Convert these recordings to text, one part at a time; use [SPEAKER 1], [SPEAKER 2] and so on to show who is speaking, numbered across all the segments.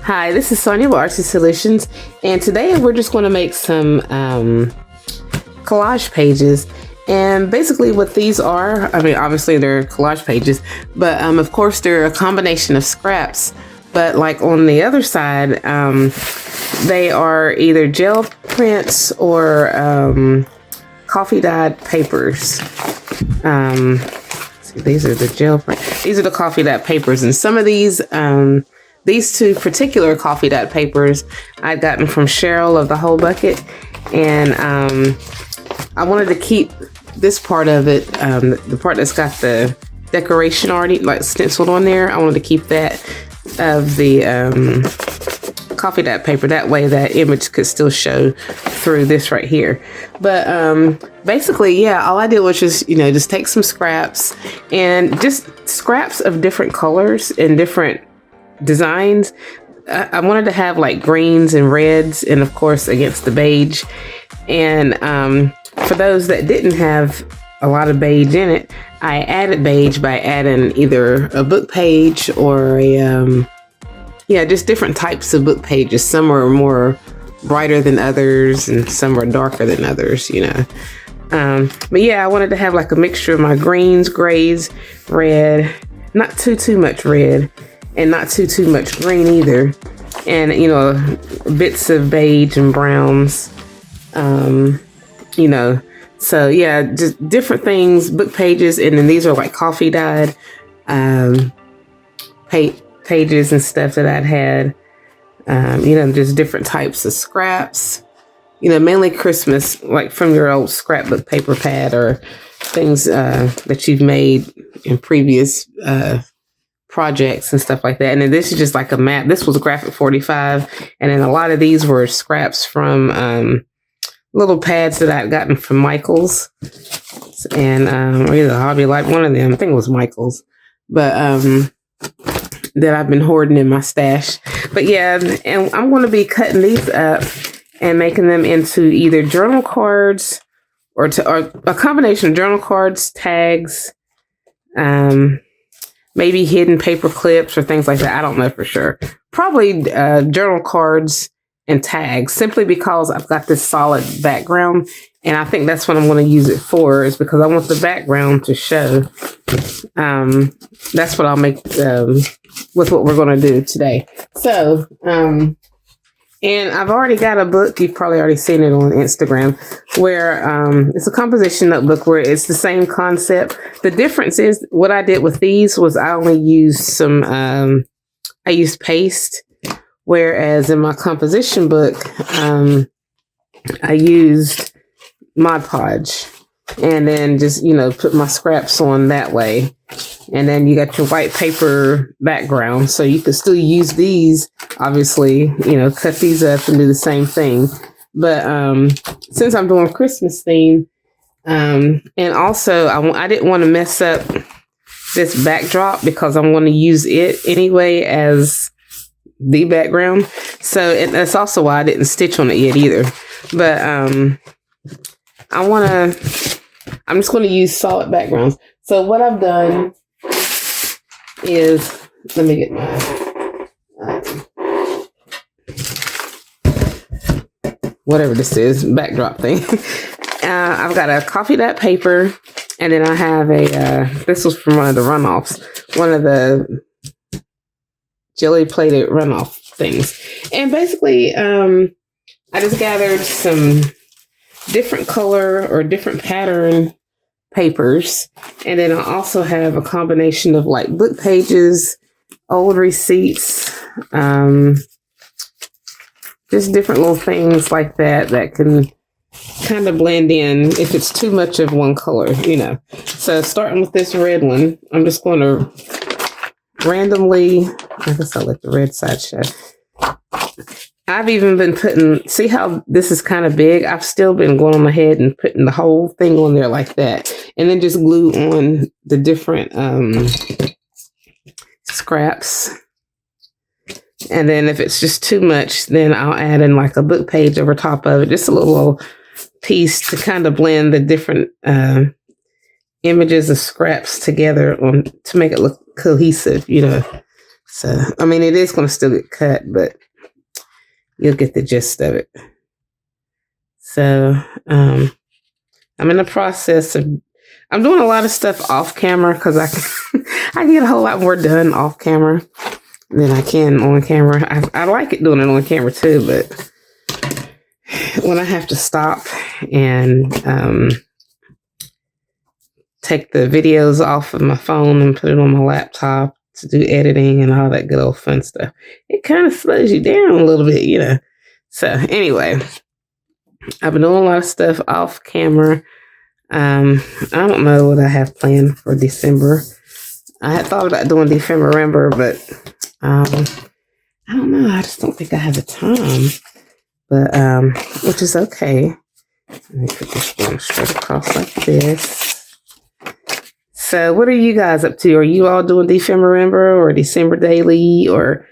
[SPEAKER 1] Hi, this is Sonia with Artsy Solutions, and today we're just going to make some collage pages. And basically what these are, I mean, obviously they're collage pages, but of course they're a combination of scraps. But like on the other side, they are either gel prints or coffee dyed papers. See, these are the gel print. These are the coffee dyed papers, and some of these two particular coffee dyed papers I'd gotten from Cheryl of the Whole Bucket, and I wanted to keep this part of it, the part that's got the decoration already like stenciled on there. I wanted to keep that of the coffee dyed paper. That way that image could still show through this right here. But basically, yeah, all I did was just take some scraps, and just scraps of different colors and different designs. I wanted to have like greens and reds, and of course against the beige. And for those that didn't have a lot of beige in it, I added beige by adding either a book page or a just different types of book pages. Some are more brighter than others, and some are darker than others, but yeah, I wanted to have like a mixture of my greens, grays, red, not too much red, and not too much green either, and bits of beige and browns, so yeah, just different things, book pages. And then these are like coffee dyed pages and stuff that I'd had, just different types of scraps, mainly Christmas, like from your old scrapbook paper pad or things that you've made in previous projects and stuff like that. And then this is just like a map. This was graphic 45, and then a lot of these were scraps from little pads that I'd gotten from Michael's, and or either Hobby Life, one of them, I think it was Michael's, but that I've been hoarding in my stash. But yeah, and I'm going to be cutting these up and making them into either journal cards or a combination of journal cards, tags, maybe hidden paper clips or things like that. I don't know for sure. Probably journal cards and tags, simply because I've got this solid background, and I think that's what I'm going to use it for, is because I want the background to show. That's what I'll make with what we're going to do today. So, and I've already got a book, you've probably already seen it on Instagram, where it's a composition notebook where it's the same concept. The difference is what I did with these was I only used I used paste, whereas in my composition book, I used Mod Podge, and then just, put my scraps on that way. And then you got your white paper background, so you can still use these, obviously, cut these up and do the same thing. But since I'm doing Christmas theme, and also I didn't want to mess up this backdrop, because I'm going to use it anyway as the background. So that's also why I didn't stitch on it yet either. But I'm just going to use solid backgrounds. So what I've done is, let me get my whatever this is, backdrop thing. I've got a coffee dyed paper, and then I have this was from one of the runoffs, one of the Gelli-plated runoff things. And basically, I just gathered some different color or different pattern papers. And then I also have a combination of like book pages, old receipts, just different little things like that can kind of blend in if it's too much of one color, So starting with this red one, I'm just going to randomly, I guess I'll let the red side show. I've even been see how this is kind of big? I've still been going on ahead and putting the whole thing on there like that. And then just glue on the different scraps. And then if it's just too much, then I'll add in like a book page over top of it. Just a little piece to kind of blend the different images of scraps together to make it look cohesive, So, I mean, it is going to still get cut, but you'll get the gist of it. So, I'm in the process of, I'm doing a lot of stuff off camera because I can get a whole lot more done off camera than I can on camera. I like it doing it on camera too, but when I have to stop and take the videos off of my phone and put it on my laptop to do editing and all that good old fun stuff, it kind of slows you down a little bit, you know. So anyway, I've been doing a lot of stuff off camera. I don't know what I have planned for December. I had thought about doing the ephemera, but I don't know. I just don't think I have the time. But which is okay. Let me put this one straight across like this. So what are you guys up to? Are you all doing December or December daily, or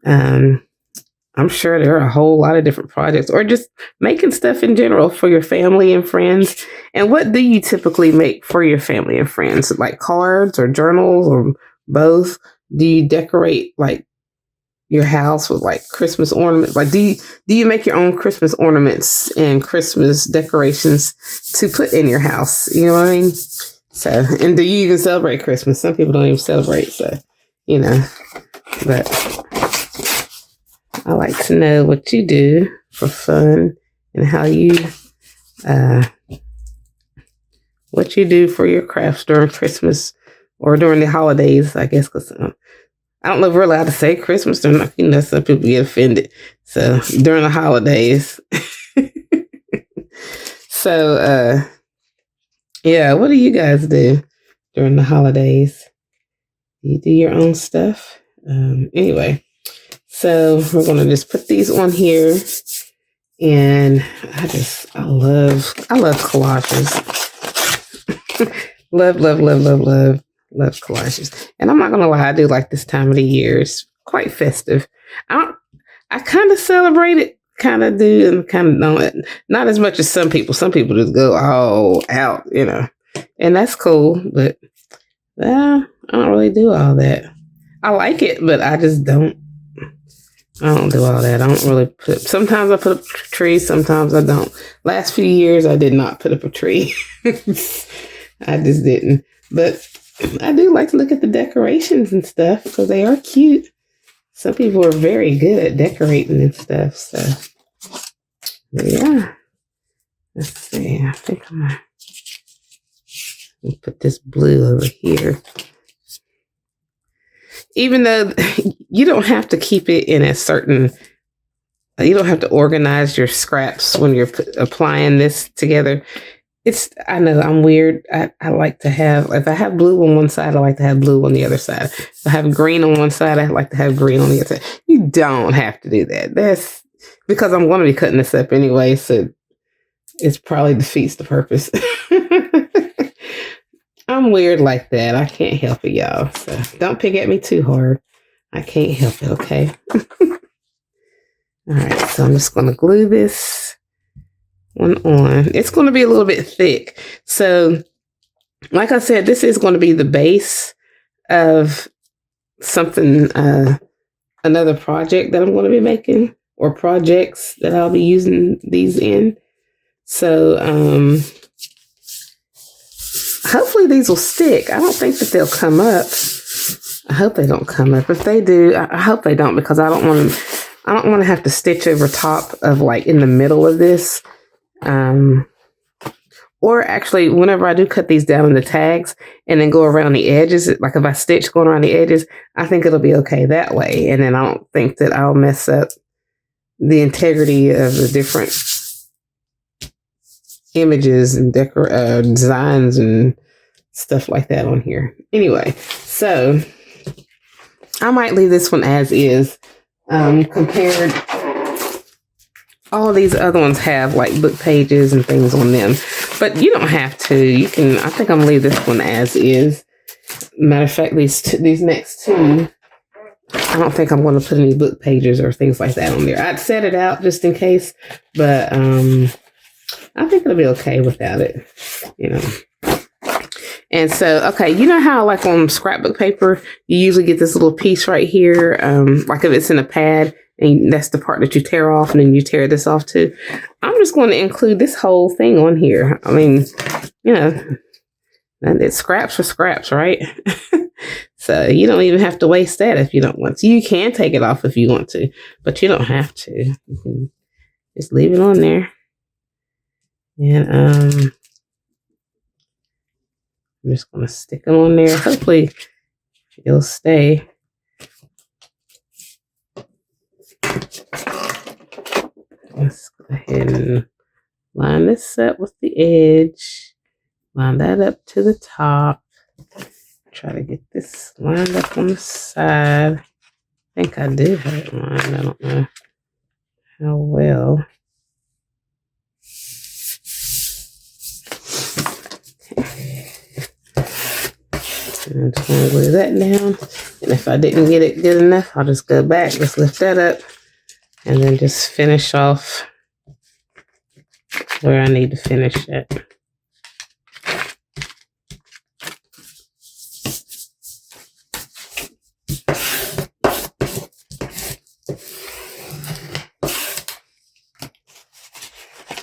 [SPEAKER 1] I'm sure there are a whole lot of different projects, or just making stuff in general for your family and friends. And what do you typically make for your family and friends? Like cards or journals or both? Do you decorate like your house with like Christmas ornaments? Like, do you make your own Christmas ornaments and Christmas decorations to put in your house? You know what I mean? So, and do you even celebrate Christmas? Some people don't even celebrate, so, you know, but I like to know what you do for fun and how you, what you do for your crafts during Christmas or during the holidays, I guess, because I don't know if we're allowed to say Christmas or not. You know, some people get offended. So during the holidays. So, yeah, what do you guys do during the holidays? You do your own stuff? Anyway, so we're going to just put these on here. And I love collages. Love collages. And I'm not going to lie, I do like this time of the year. It's quite festive. I kind of celebrate it, kind of do, and kind of don't. Not as much as some people. Some people just go all out, you know. And that's cool, but I don't really do all that. I like it, but I just don't. I don't do all that. I don't really sometimes I put up trees, sometimes I don't. Last few years, I did not put up a tree. I just didn't. But I do like to look at the decorations and stuff because they are cute. Some people are very good at decorating and stuff. So, yeah. Let's see. I think I'm going to put this blue over here. Even though you don't have to keep it in a certain, you don't have to organize your scraps when you're applying this together. I know I'm weird. I like to have, if I have blue on one side, I like to have blue on the other side. If I have green on one side, I like to have green on the other side. You don't have to do that. That's because I'm going to be cutting this up anyway, so it probably defeats the purpose. I'm weird like that. I can't help it, y'all. So don't pick at me too hard. I can't help it, okay? All right, so I'm just going to glue this one on. It's going to be a little bit thick. So, like I said, this is going to be the base of something, another project that I'm going to be making, or projects that I'll be using these in. So, hopefully these will stick. I don't think that they'll come up. I hope they don't come up. If they do, I hope they don't, because I don't want to have to stitch over top of, like, in the middle of this. Or actually, whenever I do cut these down in the tags and then go around the edges, like if I stitch going around the edges, I think it'll be okay that way. And then I don't think that I'll mess up the integrity of the different images and designs and stuff like that on here. Anyway, so I might leave this one as is. Compared, all these other ones have like book pages and things on them, but you don't have to. You can. I think I'm gonna leave this one as is. Matter of fact, these next two, I don't think I'm going to put any book pages or things like that on there. I'd set it out just in case, but I think it'll be okay without it, you know. And so, okay, you know how like on scrapbook paper, you usually get this little piece right here, like if it's in a pad, and that's the part that you tear off, and then you tear this off too. I'm just going to include this whole thing on here. I mean, you know, and it's scraps for scraps, right? So you don't even have to waste that if you don't want to. You can take it off if you want to, but you don't have to. You can just leave it on there. And I'm just going to stick them on there. Hopefully it'll stay. Let's go ahead and line this up with the edge. Line that up to the top. Try to get this lined up on the side. I think I do have it lined. I don't know how well. And I'm just going to glue that down. And if I didn't get it good enough, I'll just go back, just lift that up, and then just finish off where I need to finish it.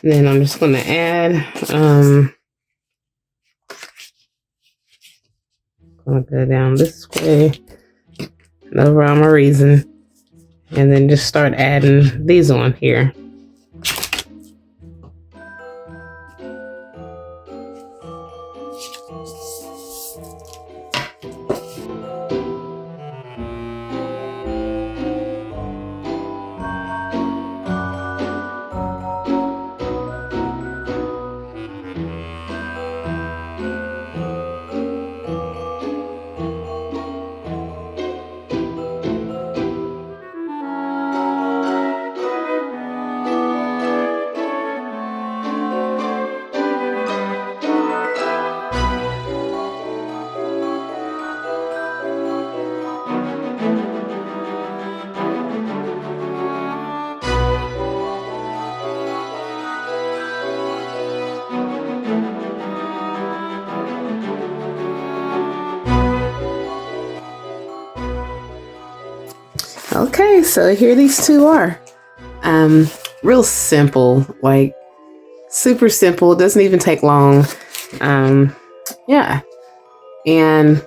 [SPEAKER 1] And then I'm just going to add, I'm going to go down this way, no rhyme or reason, and then just start adding these on here. Okay, so here these two are. Real simple, like super simple. It doesn't even take long. Yeah. And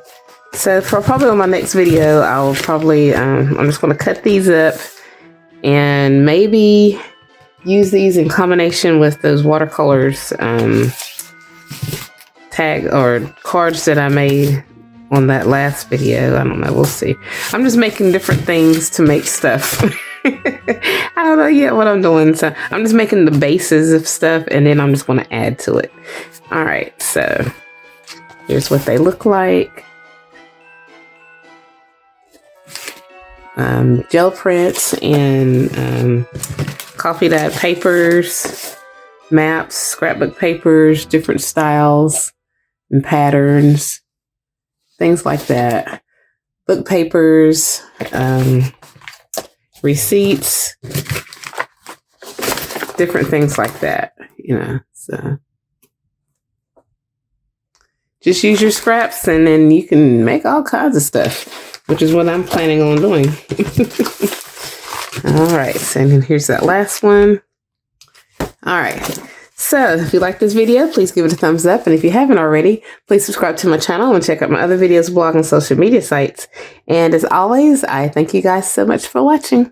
[SPEAKER 1] so for probably on my next video, I'll probably, I'm just going to cut these up and maybe use these in combination with those watercolors tag or cards that I made on that last video. I don't know. We'll see. I'm just making different things to make stuff. I don't know yet what I'm doing. So I'm just making the bases of stuff, and then I'm just going to add to it. All right. So here's what they look like. Gel prints and coffee dyed papers, maps, scrapbook papers, different styles and patterns. Things like that. Book papers, receipts, different things like that, you know. So just use your scraps and then you can make all kinds of stuff, which is what I'm planning on doing. All right, so then here's that last one. All right. So if you like this video, please give it a thumbs up. And if you haven't already, please subscribe to my channel and check out my other videos, blog, and social media sites. And as always, I thank you guys so much for watching.